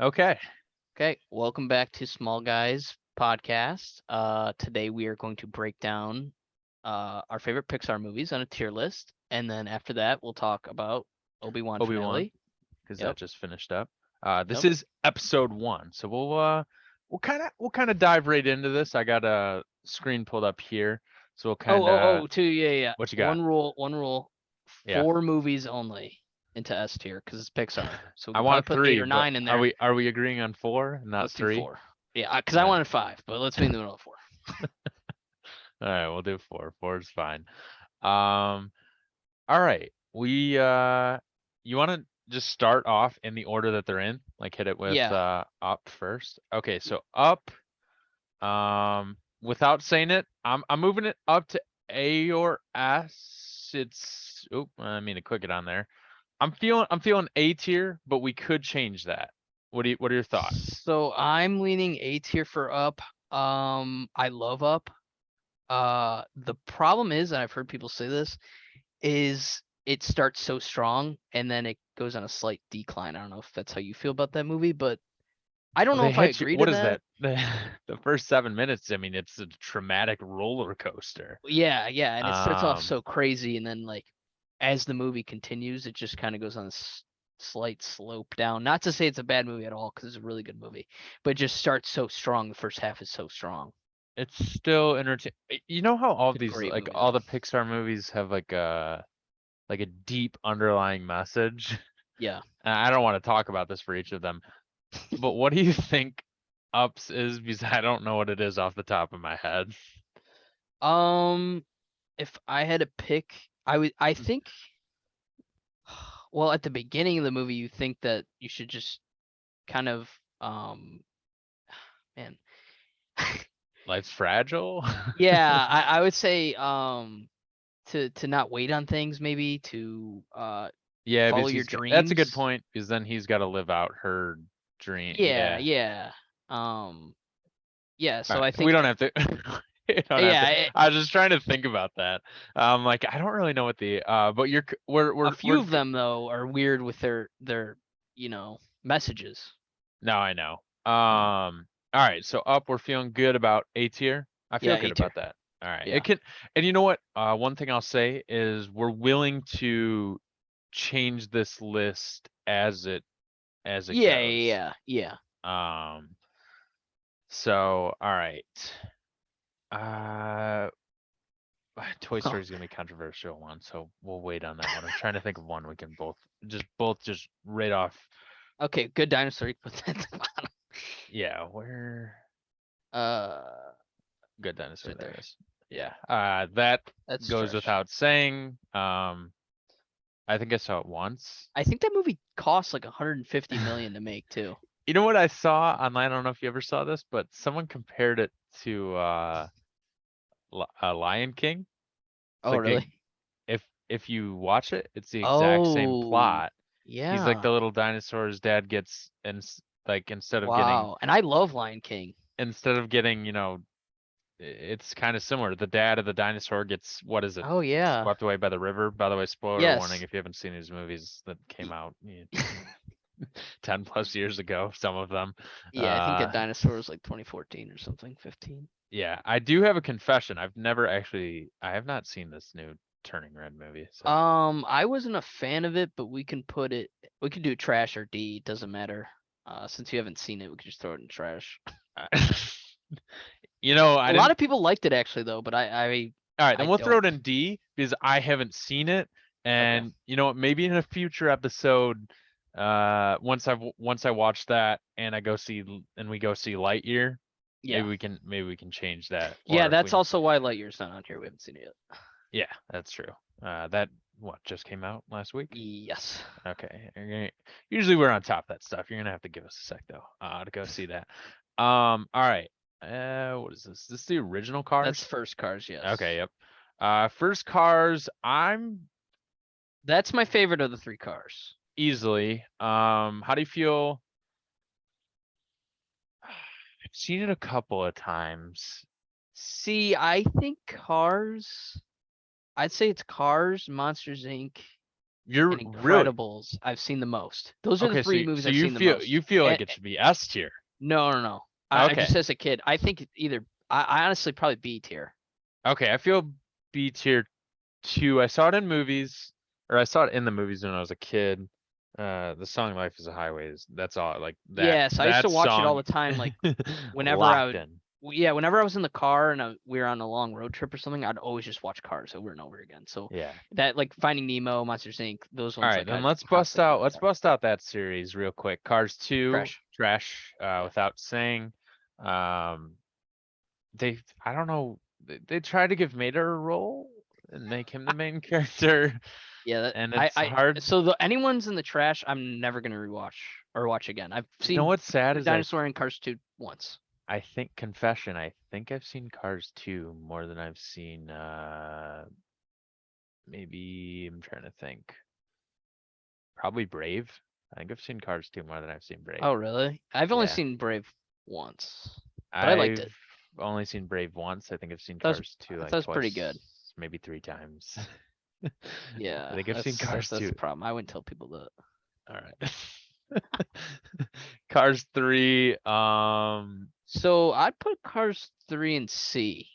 Okay. Okay, welcome back to Small Guys podcast. Today we are going to break down our favorite Pixar movies on a tier list, and then after that we'll talk about Obi-Wan Obi-Wan, finale. because that Yep, just finished up. This yep. is episode 1, so we'll kind of dive right into this. I got a screen pulled up here, so we'll Oh, kind oh, of oh, two, yeah, yeah. what you got? One rule. Yeah, 4 movies only into S tier because it's Pixar. So we I could probably want put eight 3, or but nine in are there. we agreeing on 4, not Let's do 3? 4. Yeah, because All I right, wanted 5, but let's be in the middle of 4. all right, we'll do 4. 4 is fine. Um, all right, you want to just start off in the order that they're in, like hit it with Yeah. up first. Okay, so up. Without saying it, I'm moving it up to A or S. It's I mean to click it on there. I'm feeling A tier, but we could change that. What are your thoughts? So I'm leaning A tier for Up. I love Up. The problem is, and I've heard people say this, is it starts so strong and then it goes on a slight decline. I don't know if that's how you feel about that movie, but I don't Well, know they if I hit you. agree to What is that. that? The first 7 minutes. I mean, it's a traumatic roller coaster. Yeah, yeah, and it starts off Um, so crazy, and then like as the movie continues, it just kind of goes on a slight slope down. Not to say it's a bad movie at all, because it's a really good movie, but it just starts so strong. The first half is so strong. it's still entertaining. You know how all It's of a these, great like movie all though. the Pixar movies, have like a deep underlying message. Yeah. And I don't want to talk about this for each of them. But what do you think ups is? Because I don't know what it is off the top of my head. Um, if I had to pick, I think, well, at the beginning of the movie, you think that you should just kind of, um, man, Life's fragile. yeah, I would say, to not wait on things, maybe to Yeah, follow because your that's a good dreams. point. Because then he's got to live out her dream. Yeah, Yeah. yeah, um, yeah. All So right. I We think, don't have to. We don't have yeah, to. I was just trying to think about that. Like I don't really know what the but a we're few of them though are weird with their messages. no, I know. Yeah, All right. So up, we're feeling good about A tier. I feel yeah, good A tier. about that. All right. It Yeah, can, and you know what? One thing I'll say is we're willing to change this list as it yeah, goes. yeah, yeah. Um, so all right. Uh, Toy Yeah. Story is gonna be a controversial one, so we'll wait on that one. I'm trying to think of one we can both just right off. Okay, good dinosaur. You put that at the bottom. Yeah, where Uh, Good it's Dinosaur, right there there. it is. Yeah, that That's goes trash. without saying. I think I saw it once. I think that movie cost like 150 million to make too. You know what I saw online? I don't know if you ever saw this, but someone compared it to Lion King. It's Oh, like the really? if you watch it, it's the exact same Oh, plot. He's like yeah. the little dinosaur. His dad gets and like Wow. And I love Lion King. instead of getting it's kind of similar. The dad of the dinosaur gets, what is it? Oh, yeah. Swept away by the river. By the way, spoiler warning Yes. if you haven't seen these movies that came Y- out 10 plus years ago, some of them. Yeah, I think a Uh dinosaur was like 2014 or something, 15. yeah, I do have a confession. I have not seen this new Turning Red movie. So I wasn't a fan of it, but we could do trash or D, it doesn't matter. Since you haven't seen it, we could just throw it in trash. uh, A I lot didn't. of people liked it actually though, but All right, then I we'll throw don't. it in D because I haven't seen it. Okay. And you know what? Maybe in a future episode, once I watch that and we go see Lightyear, Yeah. maybe we can change that. Yeah, Or if that's we, also why Lightyear's not on here. We haven't seen it yet. yeah, that's true. That what just came out last week? Yes. Okay. Usually we're on top of that stuff. You're gonna have to give us a sec though, to go see that. All right. What is this? This the original That's Cars? first Cars, Okay, yes. yep. First Cars, I'm That's my favorite of the 3 cars. easily. How do you feel? I've seen it a couple of times. See, I think Cars, I'd say it's Cars, Monsters Inc., You're and really Incredibles I've seen the most. Those are the okay. So three movies so I've you seen the feel most. you feel And, like it should be S tier. no, no, no. I Okay. just as a kid, I think either I honestly probably B tier. Okay. I feel B tier too. I saw it in movies, or I saw it in the movies when I was a kid. The song "Life Is a Highway" is that's all like Yes, I used to that watch it all song the time. Like whenever I locked would, in. yeah, whenever I was in the car and we were on a long road trip or something, I'd always just watch Cars over and over again. So Yeah. that like Finding Nemo, Monsters Inc., those All ones right, like then I'd constantly put in the let's car. bust out that series real quick. Cars 2, Trash. trash, Yeah. without saying. Um, I don't know, they tried to give Mater a role and make him the main character, Yeah, and it's hard. so the anyone's in the trash, I'm never gonna rewatch or watch again. I've You know seen what's sad Good is Dinosaur and Cars 2 once. I think confession, I think I've seen Cars 2 more than I've seen maybe I'm trying to think. Probably Brave. I think I've seen Cars 2 more than I've seen Brave. Oh, really? I've only Yeah. seen Brave once, but I liked I've it. only seen Brave once. I think I've seen That was Cars 2 I thought like it was pretty good. twice, maybe 3 times. I Yeah, think I've seen Cars that's 2. the problem. I wouldn't tell people that. All right. Cars 3, So I'd put Cars 3 and C.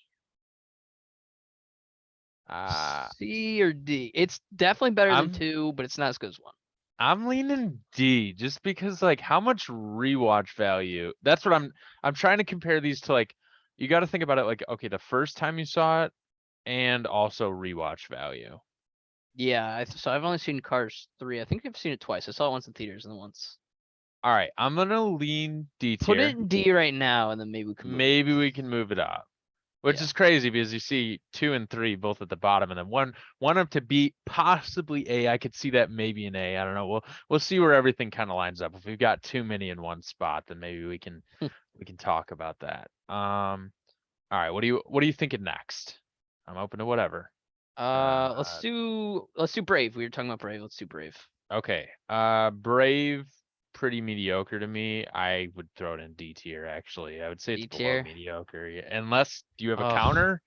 uh C or D. It's definitely better than I'm 2, but it's not as good as 1. I'm leaning D just because like how much rewatch value. That's what I'm trying to compare these to like you got to think about it like okay, the first time you saw it and also rewatch value. Yeah, so I've only seen Cars 3. I think I've seen it twice. I saw it once in theaters and then once. All right, I'm gonna lean D Put it tier. in D right now, and then maybe we can move it. Maybe we can move it up. Which Yeah. is crazy because you see 2 and 3 both at the bottom, and then one up to B, possibly A. I could see that maybe an A. I don't know. We'll see where everything kind of lines up. If we've got too many in one spot, then maybe we can talk about that. All right. What are you thinking next? I'm open to whatever. Let's Uh, do Brave. We were talking about Brave. Let's do Brave. okay. Brave, pretty mediocre to me. I would throw it in D tier actually. I would say it's D below tier. mediocre. Unless do you have a Oh, counter?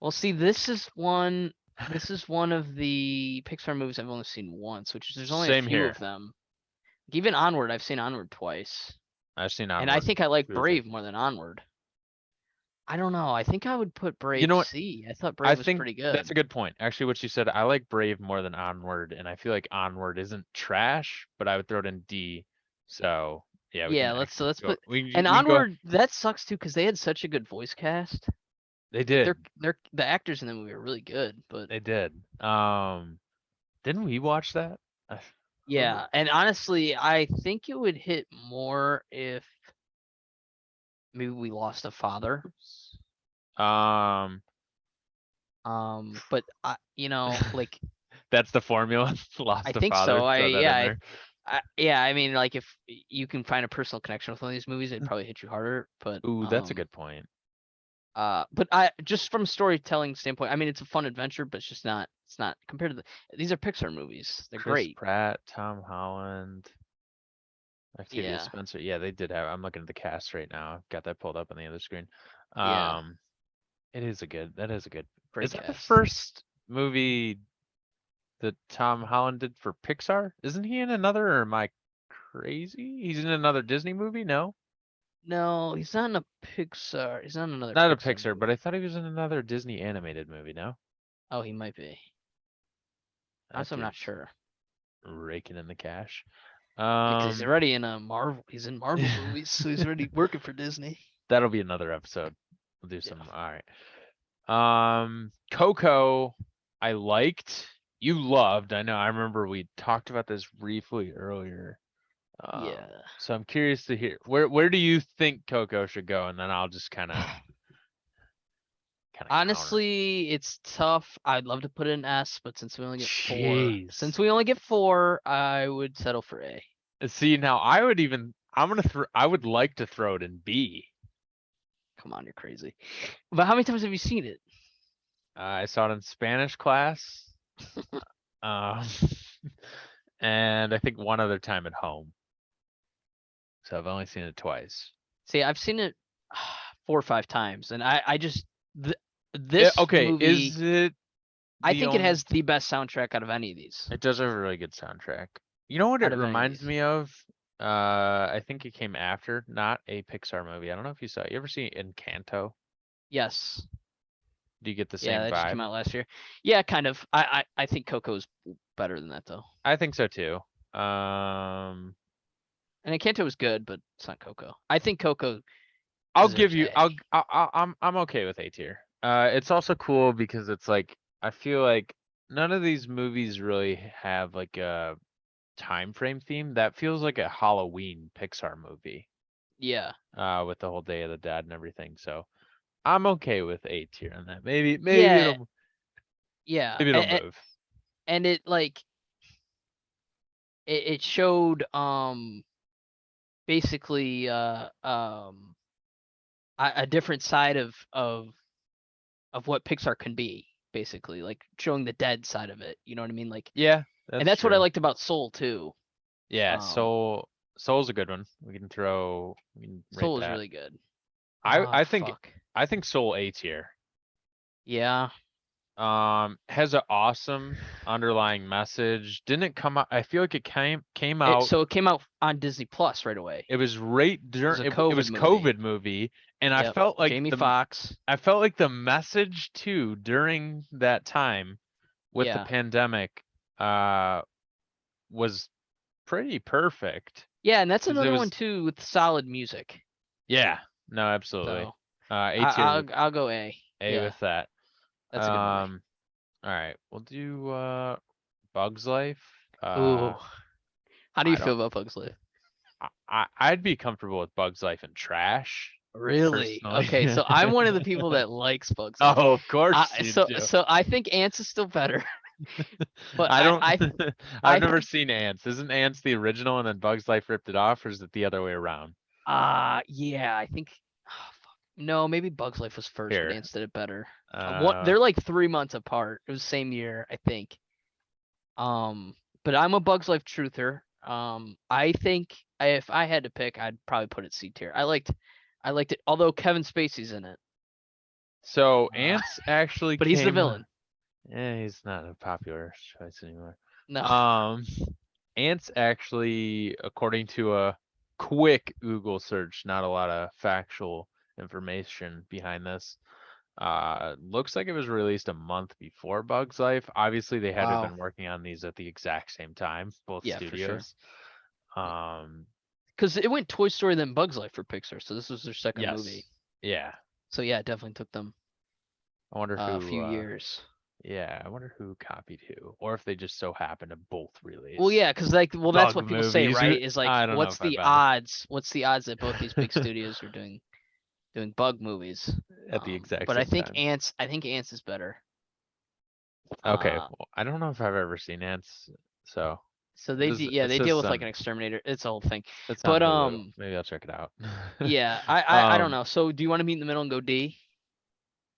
well, see, this is one. This is one of the Pixar movies I've only seen once, which is there's only a Same few here. of them. Even Onward, I've seen Onward twice, I've seen and I Onward think I like 2 or 3. Brave more than Onward. I don't know. I think I would put You Brave know what? C. I thought I Brave was think pretty that's good. a good point. Actually, what you said, I like Brave more than Onward, and I feel like Onward isn't trash, but I would throw it in D. So yeah, we Yeah, can actually let's go. put and We can go. Onward. That sucks too because they had such a good voice cast. They Like did. they're the actors in the movie are really good, but They did. Didn't we watch that? I- Who? yeah. And honestly, I think it would hit more if maybe we lost a father. Um, But like that's the formula. I Lost a think father. so. Throw that in there. Yeah. I mean, like if you can find a personal connection with one of these movies, it'd probably hit you harder. Ooh, that's a good point. But I just from storytelling standpoint, I mean, it's a fun adventure, but it's just not. It's not compared to these are Pixar movies. They're Chris great. Pratt, Tom Holland, Octavia Yeah. Spencer. Yeah, they did have. I'm looking at the cast right now. I've got that pulled up on the other screen. Yeah. Um, It is a good. That is a good. Great Is that the cast. first movie that Tom Holland did for Pixar? Isn't he in another? Or am I crazy? He's in another Disney movie? No, No, he's not in a Pixar. He's not in another not a Pixar Pixar, but movie. I thought he was in another Disney animated movie. No, Oh, he might be. that Honestly, I'm not dude's sure. raking in the cash. Yeah, because he's Um, already in a Marvel. He's in Marvel movies, so he's already working for Disney. that'll be another episode. We'll do Yeah. some. All right. Coco, I liked. You loved. I know. I remember we talked about this briefly earlier. Yeah. So I'm curious to hear where do you think Coco should go, and then I'll just kind of counter. Honestly, it's tough. I'd love to put it in S, but since Jeez. we only get 4, I would settle for A. See now, I would like to throw it in B. Come on, you're crazy. But how many times have you seen it? I saw it in Spanish class, um, and I think one other time at home. So I've only seen it twice. See, I've seen it 4 or 5 times, and I just th- this Okay, movie. I the think it only, has the best soundtrack out of any of these. it does have a really good soundtrack. You know what Out it of any of reminds these. me of? I think it came after, not a Pixar movie. I don't know if you saw it. You ever see Encanto? Yes. Do you get the Yeah, same that just came vibe? out last year. Yeah, kind of. I think Coco's better than that though. I think so too. Um, And Encanto was good, but it's not Coco. I think Coco I'll give deserves you. A. I'm okay with A tier. It's also cool because it's like I feel like none of these movies really have like a time frame theme. That feels like a Halloween Pixar movie. Yeah. With the whole Day of the Dead and everything. So I'm okay with A tier on that. Yeah. Yeah. Maybe it'll move. And it like it showed basically a different side of what Pixar can be, basically, like showing the dead side of it. You know what I mean? Like, Yeah, and that's that's what I true. liked about Soul too. Yeah, Um, Soul's a good one. We can rate Soul was that. really good. I Ah, I think fuck. I think Soul A tier. Yeah. Has an awesome underlying message. Didn't come out. I feel like it came out. So it came out on Disney Plus right away. It was right It was during. a It COVID was movie. COVID movie, and Yep. Jamie Foxx. I felt like the message too during that time with the Yeah. pandemic, uh, was pretty perfect. Yeah, and that's 'Cause it another one was, too with solid music. yeah, no, absolutely. So A tier I'll go A. A Yeah, with that. that's a good movie. All right, we'll do Bugs Life. Ooh. How do you I feel don't. about Bugs Life? I'd be comfortable with Bugs Life and trash Really? personally. Okay, so I'm one of the people that likes Bugs Life. Oh, of course you So do. I think Ants is still better, but I don't. I've I never think seen Ants. Isn't Ants the original and then Bugs Life ripped it off, or is it the other way around? yeah, I think fuck. No, maybe Bugs Life was first, but Here. Ants did it better. What Uh, they're like 3 months apart. It was the same year, I think. Um, but I'm a Bugs Life truther. I think if I had to pick, I'd probably put it C tier. I liked it, although Kevin Spacey's in it. so Uh, Ants actually but he's the came. villain. Yeah, he's not a popular choice anymore. No. Um, Ants actually, according to a quick Google search, not a lot of factual information behind this. Looks like it was released a month before Bug's Life. Obviously, they had to have Wow. been working on these at the exact same time, both Yeah, for sure. studios. Um, Because it went Toy Story then Bugs Life for Pixar, so this was their second movie. yes, yeah. So yeah, it definitely took them I wonder a who. few years. Yeah, I wonder who copied who, or if they just so happened to both Well, release yeah, because like, well, that's Bug what people say, movies. right? Is like, I don't know what's if I the bet it. odds? What's the odds that both these big studios are doing bug movies? At the exact But same time. I think Ants is better. Okay, Uh, well, I don't know if I've ever seen Ants, so so it they deal says with like an exterminator. It's a whole thing. it's on But Hulu. Maybe I'll check it out. yeah, I don't Um, know. So do you want to meet in the middle and go D?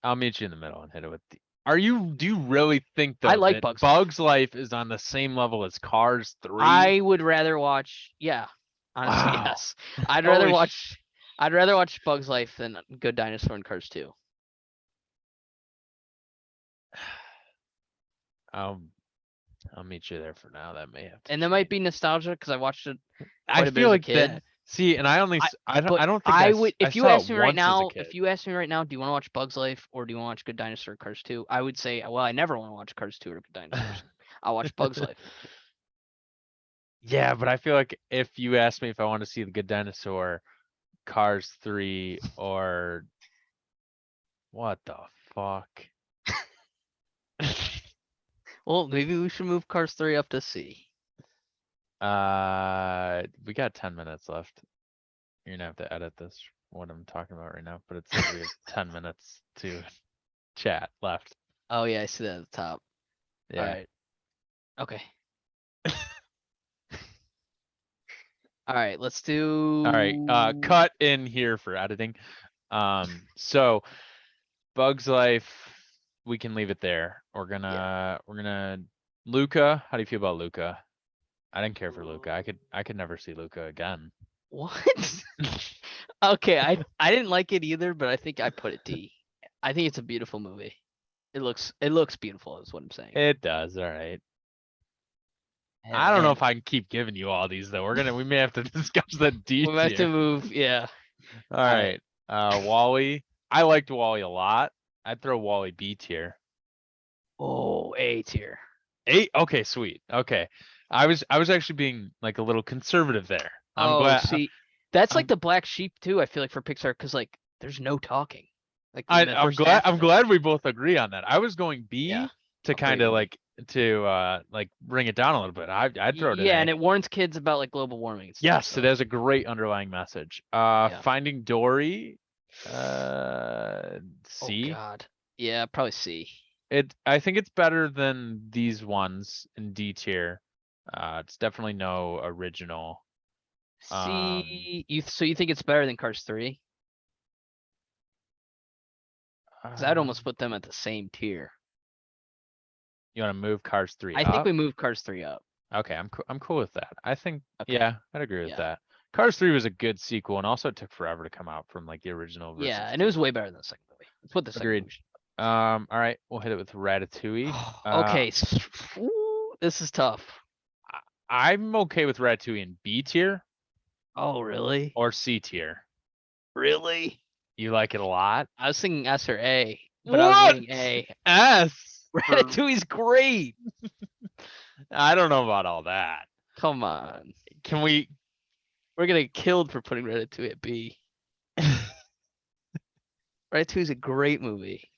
I'll meet you in the middle and hit it with the. Do you really think I though like that Bugs Life. Bugs Life is on the same level as Cars 3? I would rather watch. Yeah, honestly, Wow. yes. I'd rather Holy watch. I'd rather watch Bugs Life than Good Dinosaur and Cars 2. um, I'll meet you there for now. That may have to And that might change. be nostalgia because I watched it I quite a bit feel as a like kid. that. See, and I only I I but don't think I would I if you saw it ask me right once as a now, kid. do you want to watch Bugs Life or do you want to watch Good Dinosaur or Cars 2? I would say, well, I never want to watch Cars 2 or Good Dinosaurs. I'll watch Bugs Life. Yeah, but I feel like if you asked me if I want to see the Good Dinosaur, Cars 3, or what the fuck? Well, maybe we should move Cars 3 up to C. We got 10 minutes left. You're gonna have to edit this, what I'm talking about right now, but it says we have 10 minutes to chat left. Oh yeah, I see that at the top. All Yeah. right. Okay. All right, let's All right. do Cut in here for editing. So Bugs Life, we can leave it there. yeah. We're gonna Luca. How do you feel about Luca? I didn't care for Luca. I could never see Luca again. What? Okay, I didn't like it either, but I think I put it D. I think it's a beautiful movie. It looks beautiful is what I'm saying. It does, alright. Yeah, I don't know man. if I can keep giving you all these though. We may have to discuss the D We might have to tier. move. Yeah. Alright. Alright, Wally. I liked Wally a lot. I'd throw Wally B tier. Oh, A tier. Eight. Okay, sweet. Okay. I was actually being like a little conservative there. I'm Oh, glad. see, that's like I'm the black sheep too. I feel like for Pixar, because like there's no talking, like in I, the I'm first glad half of I'm it. glad we both agree on that. I was going Yeah, B to kind upgrading of them. like bring it down a little bit. I'd throw it in Yeah, A. and it warns kids about like global warming and stuff. Yes, it So has a great underlying message. yeah. Finding Dory, Oh C. God. Yeah, probably C. I think it's better than these ones in D tier. It's definitely no original. C. So you think it's better than Cars 3? Because I'd Um, almost put them at the same tier. you want to move Cars 3 I think up? we move Cars 3 up. Okay, I'm cool with that. I think, Okay. yeah, I'd agree with Yeah. that. Cars 3 was a good sequel, and also it took forever to come out from like the original Yeah, versus and it was two. way better than the second movie. Let's put the second Agreed. movie. All right, we'll hit it with Ratatouille. Okay. Ooh, this is tough. I'm okay with Ratatouille in B tier Oh, really? or C tier. Really? You like it a lot? I was thinking S or A, but I was What? leaning A. S for Ratatouille's great. I don't know about all that. Come on. Can we? We're gonna get killed for putting Ratatouille at B. Ratatouille's a great movie.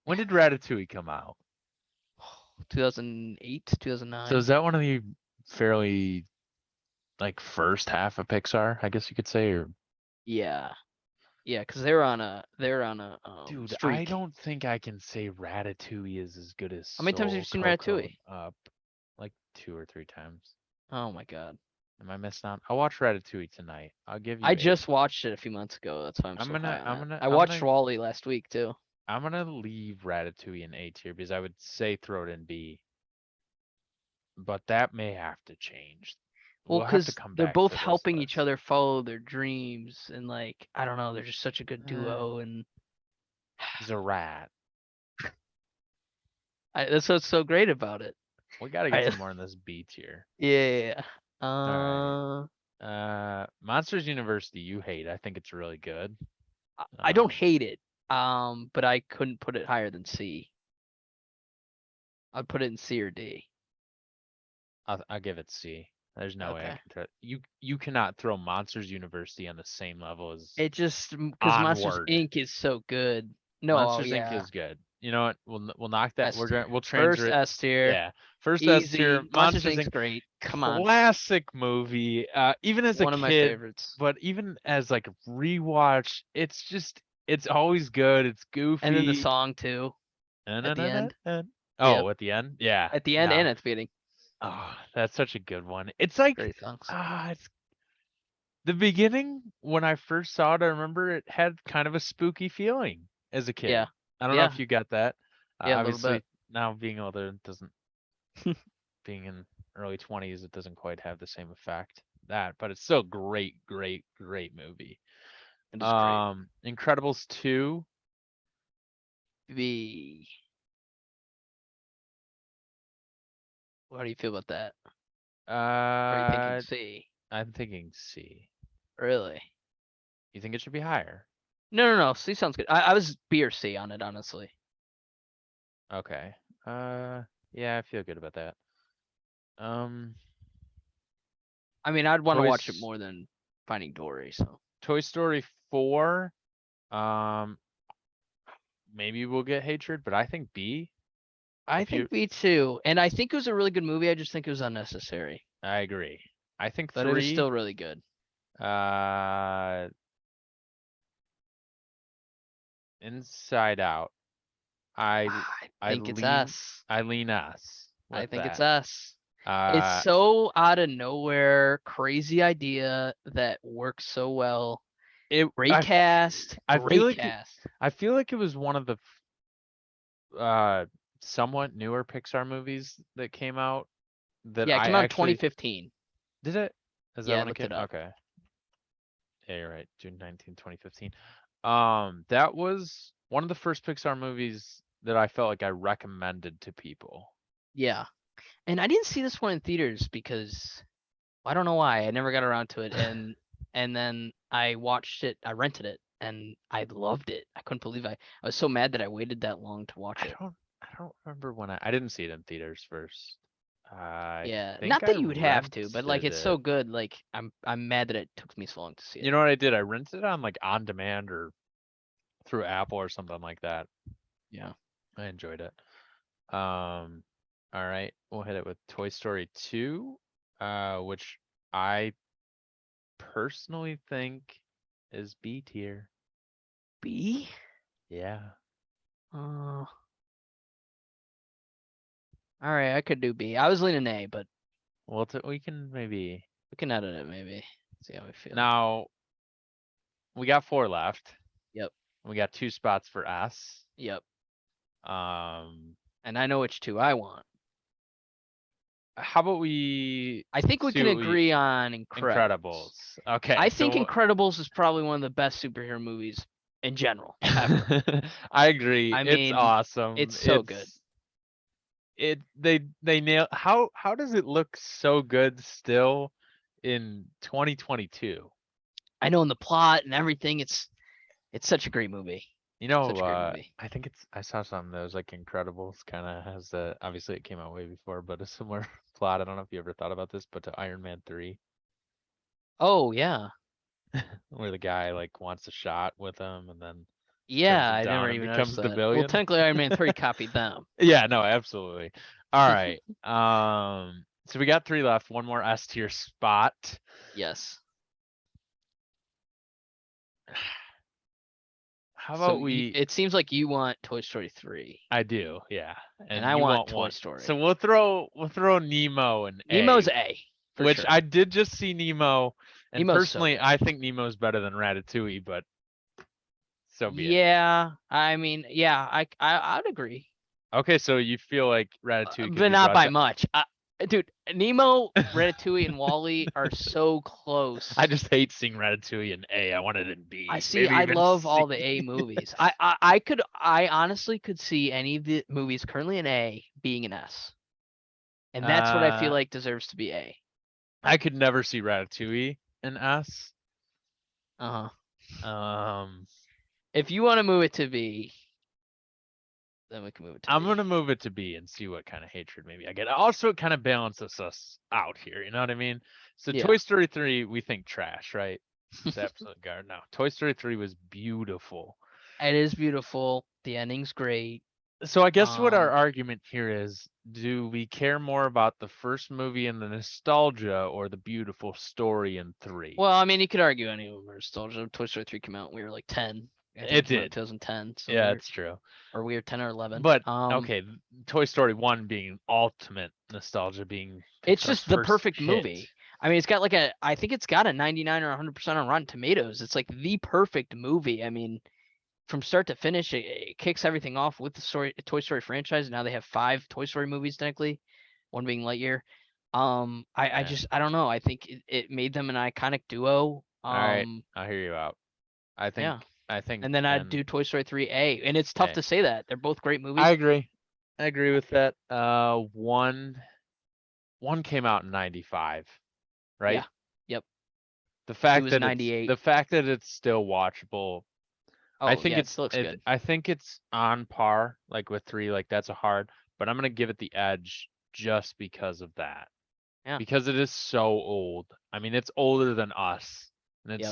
When did Ratatouille come out? 2008, So 2009. is that one of the fairly like first half of Pixar, I guess you could say, or Yeah. Yeah, because they're on a dude, I streak. don't think I can say Ratatouille is as good as How many times have you Soul seen Coco and Ratatouille? Up, like 2 or 3 times. Oh my god. Am I missing out? I'll watch Ratatouille tonight. I'll give I you 8. just watched it a few months ago. That's why I'm I'm so gonna, high on I'm it. gonna, I I'm watched gonna, Wally last week too. I'm gonna leave Ratatouille in A tier because I would say throw it in B, but that may have to change. Well, We'll have to because come they're back both to this helping each list. other follow their dreams, and like I don't know, they're just such a good Eh, duo, and he's a rat. that's what's so great about it. We gotta get I some more in this B tier. yeah. All right. Monsters University, you hate. I think it's really good. I don't Um, hate it. But I couldn't put it higher than C. I'd put it in C or D. I'll give it C. There's no way I Okay. can throw you cannot throw Monsters University on the same level as It just because Monsters Onward. Inc. is so good. No, oh Monsters Inc. yeah. is good. You know what? We'll knock that. S tier. We'll First transfer it. S tier. Yeah. First S tier. Easy. Monsters Monsters Inc.'s Inc. great. Come on. Classic movie. Even as a One of my kid, favorites. but even as like a rewatch, it's always good. It's And then the goofy. song too at the end. Yep. Oh, at the end? Yeah. At the end No. and at the beginning. Oh, that's such a good one. It's like Great songs. it's the beginning when I first saw it, I remember it had kind of a spooky feeling as a Yeah. kid. I don't know Yeah. if you got that. Yeah, a little bit. Obviously now being older it doesn't being in early 20s it doesn't quite have the same effect. That, but it's still great, great, great movie. It is great. Incredibles 2. The How do you feel about that? Or are you thinking Uh C? I'm thinking C. Really? You think it should be higher? No. C sounds good. I was B or C on it, honestly. Okay. Yeah, I feel good about that. Um I mean, I'd want to watch it Toys more than Finding Dory. So Toy Story 4. Um maybe we'll get hatred, but I think B. I If you think B too, and I think it was a really good movie. I just think it was unnecessary, I agree. I think but it is 3. still really good. Uh Inside Out. I I I think it's lean S. I lean S I with think it's that. S. It's Uh so out of nowhere, crazy idea that works so well. it Great cast, I feel great like cast. I feel like it was one of the uh somewhat newer Pixar movies that came out that Yeah, it I came out in actually 2015. did it? Is that Yeah, I when it looked came? it up. Okay. Yeah, you're right. June 19, 2015. That was one of the first Pixar movies that I felt like I recommended to people. Yeah. And I didn't see this one in theaters because I don't know why. I never got around to it. And then I watched it, I rented it, and I loved it. I couldn't believe I was so mad that I waited that long to watch it. I don't remember when I didn't see it in theaters first. I Yeah. think Not I that you would have to, but like rented it's so it. good, like I'm mad that it took me so long to see You it. know what I did? I rented it on like on demand or through Apple or something like that. Yeah. I enjoyed it. All right, we'll hit it with Toy Story 2, which I personally think is B tier. B? Yeah. Uh all right, I could do B. I was leaning A, but Well, we can maybe we can edit it maybe. See how we feel. now. We got 4 left. Yep. We got 2 spots for S. Yep. Um, And I know which two I want. how about we I think we see can what we agree on Incredibles. Incredibles. Okay, I think so Incredibles is probably one of the best superhero movies in general ever. I agree. I It's mean, awesome. it's so good. They nail how does it look so good still in 2022? I know in the plot and everything, it's such a great movie. You Such know, a great movie. I think I saw something that was like Incredibles kind of has the obviously it came out way before, but a similar plot. I don't know if you ever thought about this, but to Iron Man 3, Oh yeah. where the guy like wants a shot with him and then turns Yeah, it I down never and even noticed becomes the that. Well, villain. technically Iron Man 3 copied them. Yeah, no, absolutely. All right. So we got 3 left. One more S tier spot. Yes. How So about we it seems like you want Toy Story 3 I do, yeah. and And I you want want Toy one. So Story. we'll throw Nemo in Nemo's A, A for which sure. I did just see Nemo, and Nemo's so personally good. I think Nemo's better than Ratatouille, but so be it. Yeah, I mean, yeah, I'd agree. Okay, so you feel like Ratatouille could But be not brought by down. much. Dude, Nemo, Ratatouille, and Wally are so I close. just hate seeing Ratatouille in A. I want it in I B, see. maybe I even love all the C. A movies. I honestly could see any of the movies currently in A being an S, and that's what I feel Uh, like deserves to be A. I could never see Ratatouille in S. Uh huh. Um, If you want to move it to B, then we can move it to I'm B. gonna move it to B and see what kind of hatred maybe I get. Also, it kind of balances us out here. You know what I mean? So Yeah. Toy Story 3, we think trash, right? It's absolute garbage. No, Toy Story 3 was beautiful. It is beautiful. The ending's great. So I guess what our Um, argument here is, do we care more about the first movie and the nostalgia or the beautiful story in 3? well, I mean, you could argue any of them are nostalgia. Toy Story 3 came out when we were like 10. I think It it came out in did. 2010. So Yeah, it's true. we were 10 or 11. But okay, Toy Story 1 being ultimate nostalgia, being It's Pixar's just the first perfect hit. movie. I mean, it's got like I think it's got a 99 or 100% on Rotten Tomatoes. It's like the perfect movie. I mean, from start to finish, it kicks everything off with the Toy Story franchise. Now they have 5 Toy Story movies technically, one being Lightyear. I Yeah. just I don't know. I think it made them an iconic duo. All right, I'll hear you out. I think Yeah. I think And then I'd then do Toy Story 3A, and it's tough hey, to say that they're both great I movies. agree. I agree with that. One came out in 95, Yeah. right? Yep. The 2 fact is that it's 98. the fact that it's still watchable. I Oh think yeah, it still looks good. I think it's on par like with 3, like that's a hard, but I'm gonna give it the edge just because of that. Yeah. Because it is so old. I mean, it's older than us. And Yep. it's